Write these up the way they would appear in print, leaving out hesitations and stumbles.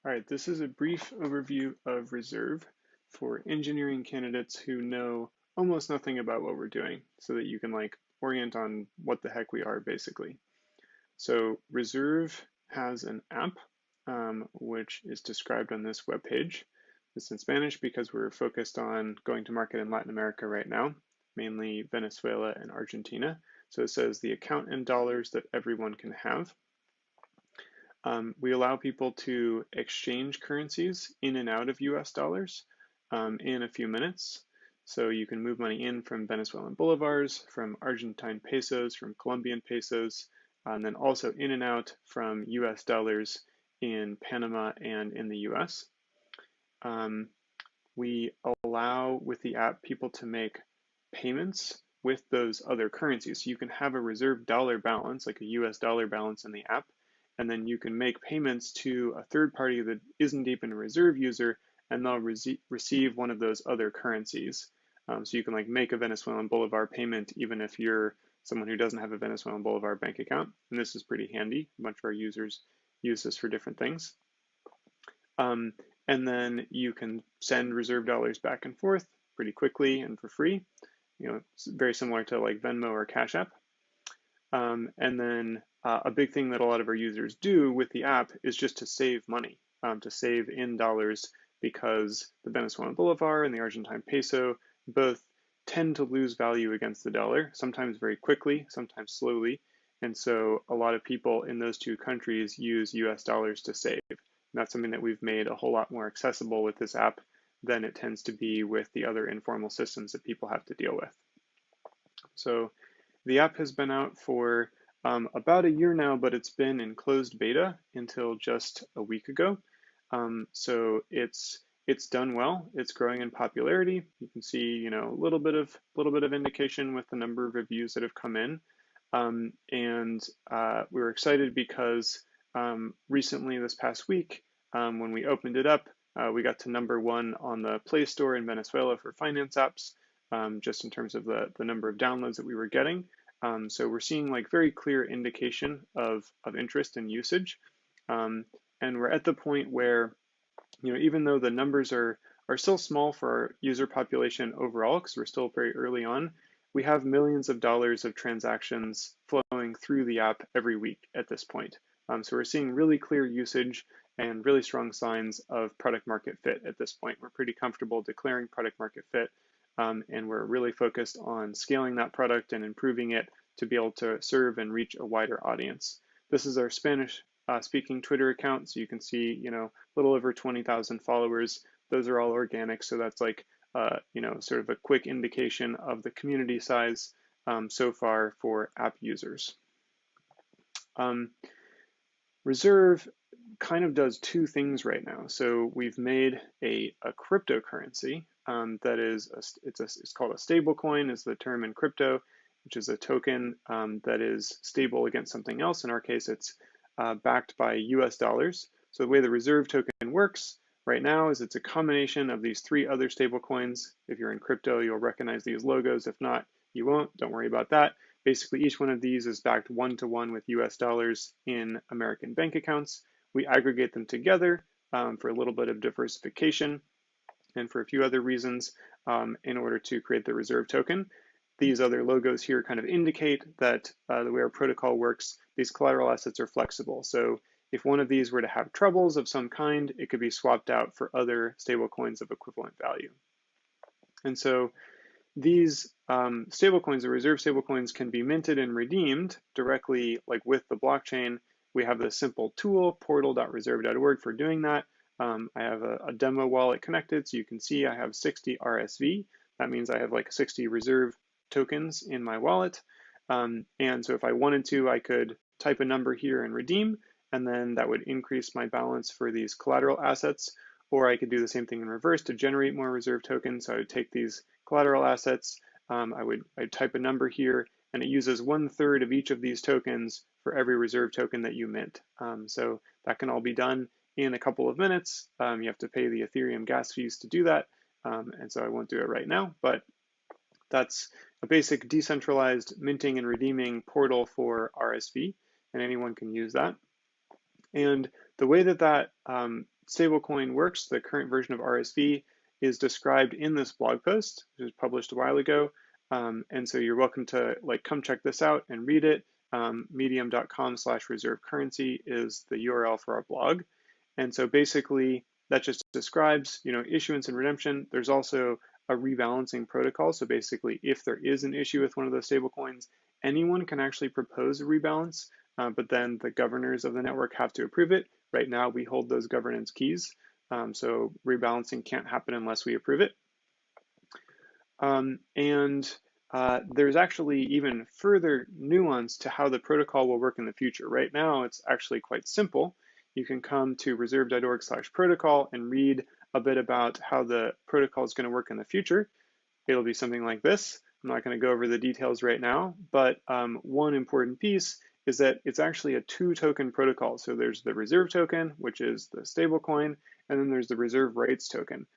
All right, this is a brief overview of Reserve for engineering candidates who know almost nothing about what we're doing so that you can orient on what the heck we are basically. So Reserve has an app which is described on this webpage. It's in Spanish because we're focused on going to market in Latin America right now, mainly Venezuela and Argentina. So it says the account in dollars that everyone can have. We allow people to exchange currencies in and out of US dollars in a few minutes. So you can move money in from Venezuelan bolivars, from Argentine pesos, from Colombian pesos, and then also in and out from US dollars in Panama and in the US. We allow with the app people to make payments with those other currencies. So you can have a reserve dollar balance, like a US dollar balance in the app, and then you can make payments to a third party that isn't even a reserve user, and they'll receive one of those other currencies. So you can make a Venezuelan bolivar payment even if you're someone who doesn't have a Venezuelan bolivar bank account. And this is pretty handy. A bunch of our users use this for different things. And then you can send reserve dollars back and forth pretty quickly and for free. It's very similar to Venmo or Cash App. And then a big thing that a lot of our users do with the app is just to save money, to save in dollars, because the Venezuelan bolivar and the Argentine peso both tend to lose value against the dollar, sometimes very quickly, sometimes slowly. And so a lot of people in those two countries use US dollars to save. And that's something that we've made a whole lot more accessible with this app than it tends to be with the other informal systems that people have to deal with. So the app has been out for about a year now, but it's been in closed beta until just a week ago. So it's done well. It's growing in popularity. You can see, a little bit of indication with the number of reviews that have come in. And we were excited because recently, this past week, when we opened it up, we got to #1 on the Play Store in Venezuela for finance apps, just in terms of the number of downloads that we were getting. So we're seeing very clear indication of interest and usage. And we're at the point where, even though the numbers are still small for our user population overall, because we're still very early on, we have millions of dollars of transactions flowing through the app every week at this point. So we're seeing really clear usage and really strong signs of product market fit at this point. We're pretty comfortable declaring product market fit, and we're really focused on scaling that product and improving it to be able to serve and reach a wider audience. This is our Spanish speaking Twitter account, so you can see, a little over 20,000 followers. Those are all organic, so that's sort of a quick indication of the community size so far for app users. Reserve kind of does two things right now. So we've made a cryptocurrency that is, it's called a stable coin is the term in crypto, which is a token that is stable against something else. In our case, it's backed by US dollars. So the way the Reserve token works right now is it's a combination of these three other stable coins. If you're in crypto, you'll recognize these logos. If not, you won't. Don't worry about that. Basically, each one of these is backed 1-to-1 with US dollars in American bank accounts. We aggregate them together for a little bit of diversification and for a few other reasons in order to create the Reserve token. These other logos here kind of indicate that the way our protocol works, these collateral assets are flexible. So if one of these were to have troubles of some kind, it could be swapped out for other stablecoins of equivalent value. And so these stablecoins, the Reserve stablecoins, can be minted and redeemed directly with the blockchain. We have the simple tool, portal.reserve.org, for doing that. I have a demo wallet connected, so you can see I have 60 RSV. That means I have 60 Reserve tokens in my wallet. And so if I wanted to, I could type a number here and redeem, and then that would increase my balance for these collateral assets. Or I could do the same thing in reverse to generate more Reserve tokens. So I would take these collateral assets, I'd type a number here, and it uses 1/3 of each of these tokens for every Reserve token that you mint. So that can all be done in a couple of minutes. You have to pay the Ethereum gas fees to do that, and so I won't do it right now, but that's a basic decentralized minting and redeeming portal for RSV, and anyone can use that. And the way that stablecoin works, the current version of RSV, is described in this blog post, which was published a while ago. And so you're welcome to come check this out and read it. Medium.com/reserve-currency is the URL for our blog. And so basically that just describes, issuance and redemption. There's also a rebalancing protocol. So basically, if there is an issue with one of those stablecoins, anyone can actually propose a rebalance, but then the governors of the network have to approve it. Right now, we hold those governance keys. So rebalancing can't happen unless we approve it. There's actually even further nuance to how the protocol will work in the future. Right now, it's actually quite simple. You can come to reserve.org/protocol and read a bit about how the protocol is going to work in the future. It'll be something like this. I'm not going to go over the details right now, but one important piece is that it's actually a 2-token protocol. So there's the reserve token, which is the stablecoin, and then there's the reserve rights token.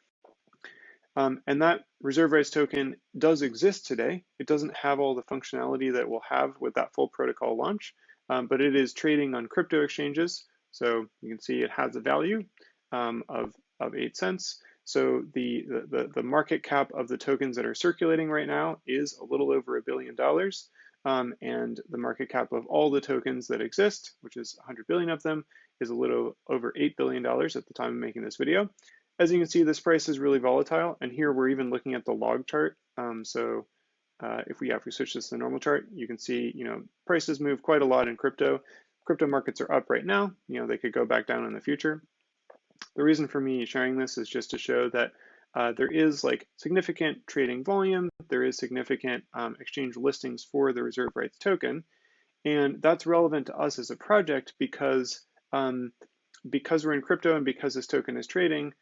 And that reserve rights token does exist today. It doesn't have all the functionality that we'll have with that full protocol launch, but it is trading on crypto exchanges. So you can see it has a value of 8 cents. So the market cap of the tokens that are circulating right now is a little over $1 billion. And the market cap of all the tokens that exist, which is 100 billion of them, is a little over $8 billion at the time of making this video. As you can see, this price is really volatile. And here we're even looking at the log chart. If we switch this to the normal chart, you can see, prices move quite a lot in crypto. Crypto markets are up right now. They could go back down in the future. The reason for me sharing this is just to show that there is significant trading volume. There is significant exchange listings for the reserve rights token. And that's relevant to us as a project because we're in crypto and because this token is trading,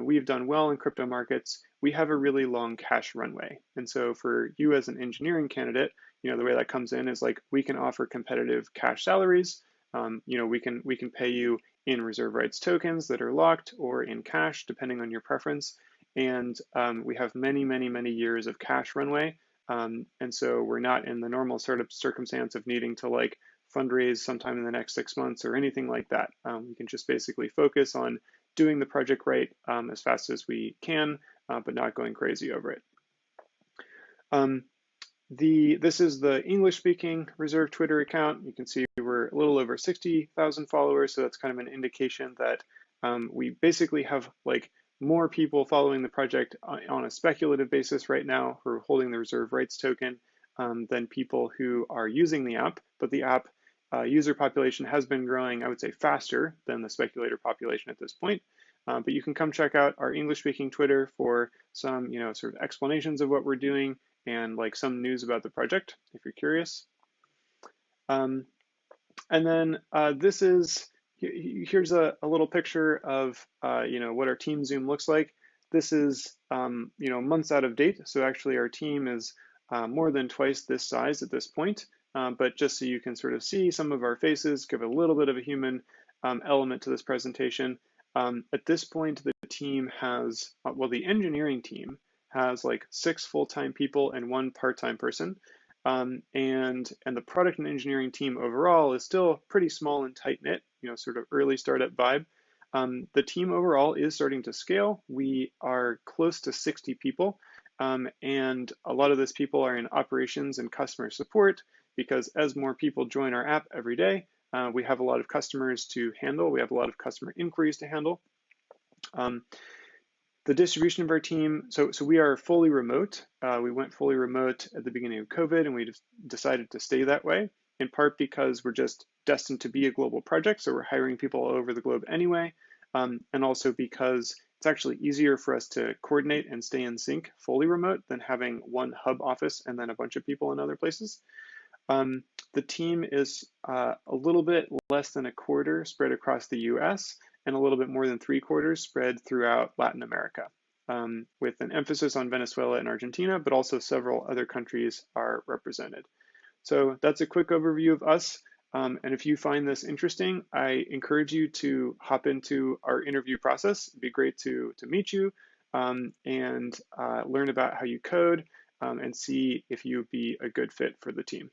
we've done well in crypto markets. We have a really long cash runway. And so for you as an engineering candidate, the way that comes in is we can offer competitive cash salaries. We can pay you in reserve rights tokens that are locked or in cash, depending on your preference. And we have many, many, many years of cash runway. And so we're not in the normal sort of circumstance of needing to fundraise sometime in the next 6 months or anything like that. We can just basically focus on doing the project right as fast as we can, but not going crazy over it. This is the English-speaking Reserve Twitter account. You can see we're a little over 60,000 followers, so that's kind of an indication that we basically have more people following the project on a speculative basis right now who are holding the reserve rights token than people who are using the app. But the app user population has been growing, I would say, faster than the speculator population at this point. But you can come check out our English-speaking Twitter for some, sort of explanations of what we're doing and some news about the project, if you're curious. And then here's a little picture of, what our team Zoom looks like. This is, months out of date. So actually our team is more than twice this size at this point. But just so you can sort of see some of our faces, give a little bit of a human element to this presentation. At this point, the team has, the engineering team has 6 full-time people and 1 part-time person. And the product and engineering team overall is still pretty small and tight-knit, sort of early startup vibe. The team overall is starting to scale. We are close to 60 people. And a lot of those people are in operations and customer support because as more people join our app every day, we have a lot of customers to handle. We have a lot of customer inquiries to handle. The distribution of our team, so we are fully remote. We went fully remote at the beginning of COVID, and we decided to stay that way, in part because we're just destined to be a global project, so we're hiring people all over the globe anyway, and also because it's actually easier for us to coordinate and stay in sync fully remote than having one hub office and then a bunch of people in other places. The team is a little bit less than a quarter spread across the US and a little bit more than 3/4 spread throughout Latin America, with an emphasis on Venezuela and Argentina, but also several other countries are represented. So that's a quick overview of us. And if you find this interesting, I encourage you to hop into our interview process. It'd be great to meet you and learn about how you code and see if you'd be a good fit for the team.